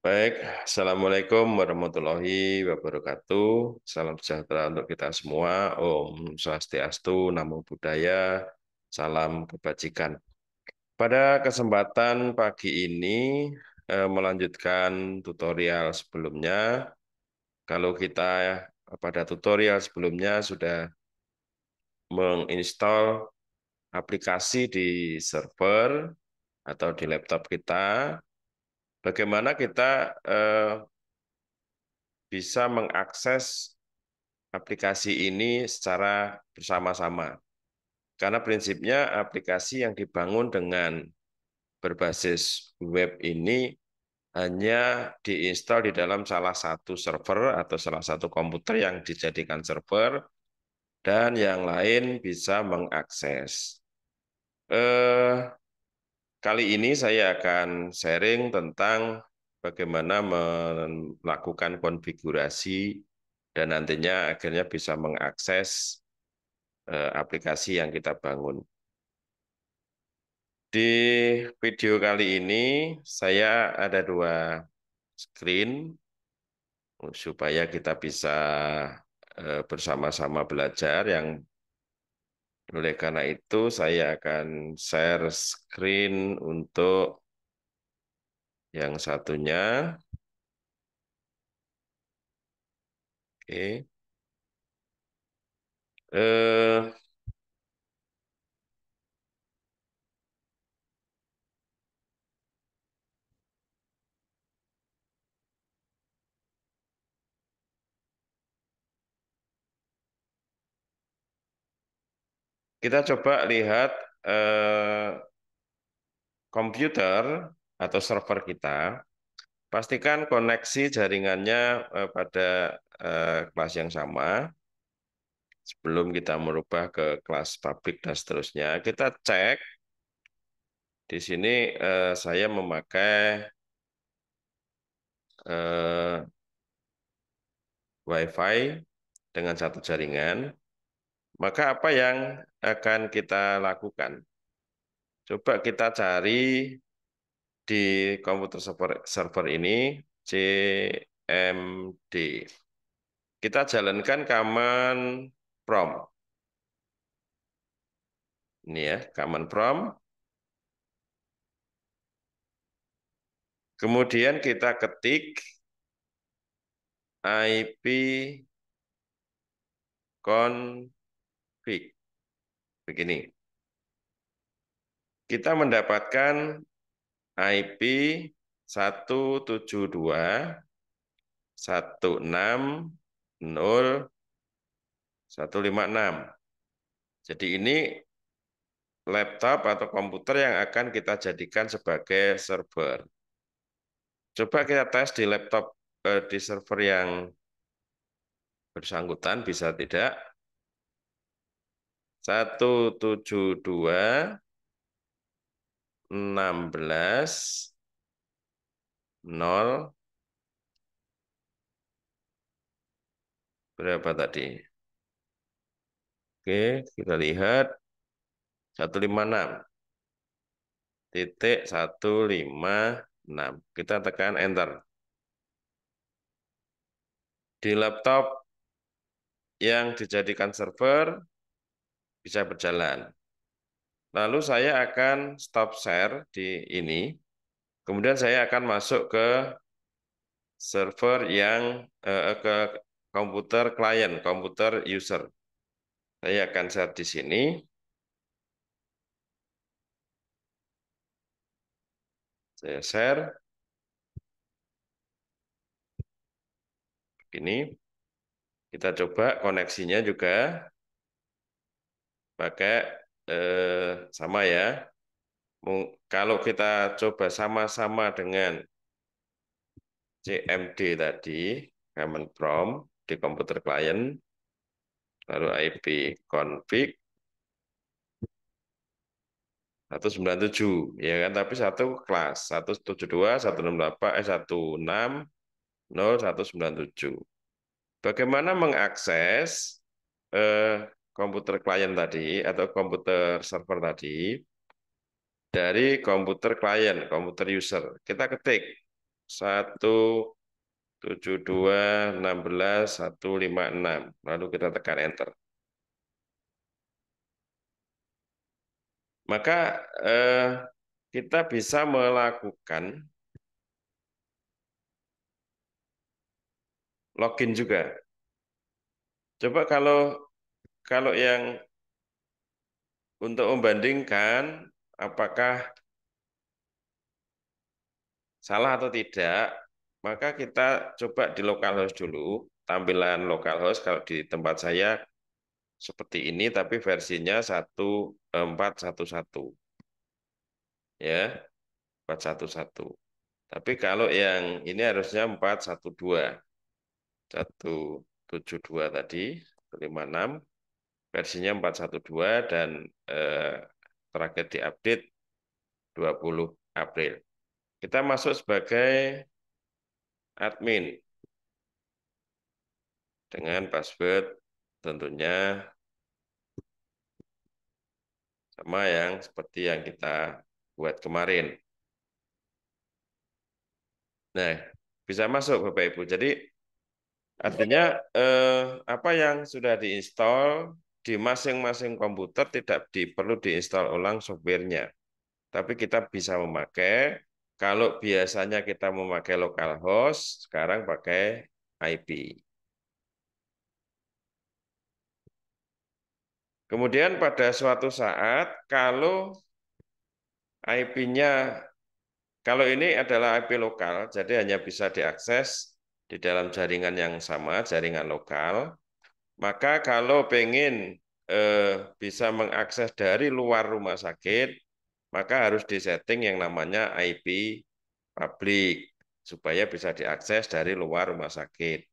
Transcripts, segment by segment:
Baik, Assalamualaikum warahmatullahi wabarakatuh. Salam sejahtera untuk kita semua. Om Swastiastu, Namo Buddhaya, salam kebajikan. Pada kesempatan pagi ini, melanjutkan tutorial sebelumnya. Kalau kita pada tutorial sebelumnya sudah menginstal aplikasi di server atau di laptop kita, bagaimana kita bisa mengakses aplikasi ini secara bersama-sama. Karena prinsipnya aplikasi yang dibangun dengan berbasis web ini hanya diinstal di dalam salah satu server atau salah satu komputer yang dijadikan server, dan yang lain bisa mengakses. Eh, Kali ini saya akan sharing tentang bagaimana melakukan konfigurasi dan nantinya akhirnya bisa mengakses aplikasi yang kita bangun. Di video kali ini saya ada dua screen supaya kita bisa bersama-sama belajar. Yang oleh karena itu saya akan share screen untuk yang satunya. Oke. Eh, kita coba lihat eh, komputer atau server kita. Pastikan koneksi jaringannya pada kelas yang sama. Sebelum kita merubah ke kelas publik dan seterusnya, kita cek di sini. Saya memakai eh, WiFi dengan satu jaringan. Maka apa yang akan kita lakukan? Coba kita cari di komputer server ini CMD. Kita jalankan command prompt. Ini ya, command prompt. Kemudian kita ketik IP config. Begini. Kita mendapatkan IP 172.168.0.156. Jadi ini laptop atau komputer yang akan kita jadikan sebagai server. Coba kita tes di laptop, di server yang bersangkutan, bisa tidak? 172.16.0 berapa tadi? Oke, kita lihat 156.156. Kita tekan enter. Di laptop yang dijadikan server bisa berjalan. Lalu saya akan stop share di ini. Kemudian saya akan masuk ke server yang ke komputer klien, komputer user. Saya akan share di sini. Saya share. Ini kita coba koneksinya juga pakai sama ya. Kalau kita coba sama-sama dengan CMD tadi, command prompt di komputer klien, lalu IP config 197, ya kan? Tapi satu kelas, 172.168, 160.197. Bagaimana mengakses komputer klien tadi atau komputer server tadi dari komputer klien, komputer user? Kita ketik 172 16 156. Lalu kita tekan enter. Maka kita bisa melakukan login juga. Coba kalau kalau yang untuk membandingkan apakah salah atau tidak, maka kita coba di localhost dulu. Tampilan localhost kalau di tempat saya seperti ini, tapi versinya 1411 ya, 411. Tapi kalau yang ini harusnya 412, 172 tadi, 156, versinya 412 dan terakhir diupdate 20 April. Kita masuk sebagai admin dengan password tentunya sama yang seperti yang kita buat kemarin. Nah, bisa masuk Bapak Ibu. Jadi artinya apa yang sudah diinstal di masing-masing komputer tidak perlu diinstal ulang softwarenya. Tapi kita bisa memakai, kalau biasanya kita memakai localhost, sekarang pakai IP. Kemudian pada suatu saat, kalau IP-nya, kalau ini adalah IP lokal, jadi hanya bisa diakses di dalam jaringan yang sama, jaringan lokal. Maka kalau pengen bisa mengakses dari luar rumah sakit, maka harus disetting yang namanya IP publik supaya bisa diakses dari luar rumah sakit.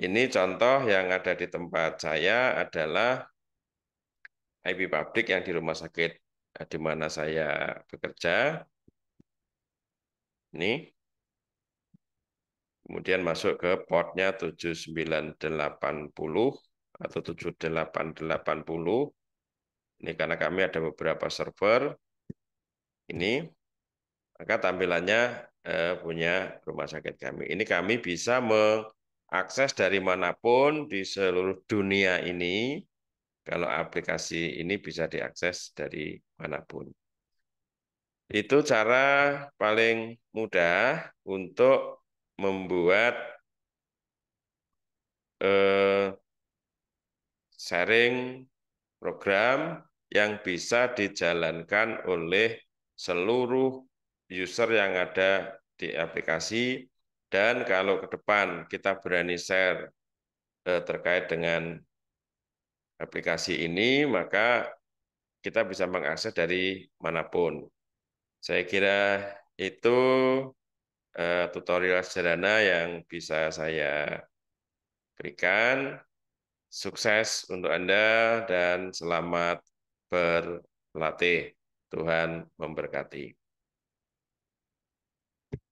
Ini contoh yang ada di tempat saya adalah IP publik yang di rumah sakit di mana saya bekerja. Ini kemudian masuk ke portnya 7980 atau 7880. Ini karena kami ada beberapa server ini, maka tampilannya punya rumah sakit kami. Ini kami bisa mengakses dari manapun di seluruh dunia ini. Kalau aplikasi ini bisa diakses dari manapun. Itu cara paling mudah untuk membuat sharing program yang bisa dijalankan oleh seluruh user yang ada di aplikasi. Dan kalau ke depan kita berani share terkait dengan aplikasi ini, maka kita bisa mengakses dari manapun. Saya kira itu tutorial sederhana yang bisa saya berikan. Sukses untuk Anda dan selamat berlatih. Tuhan memberkati.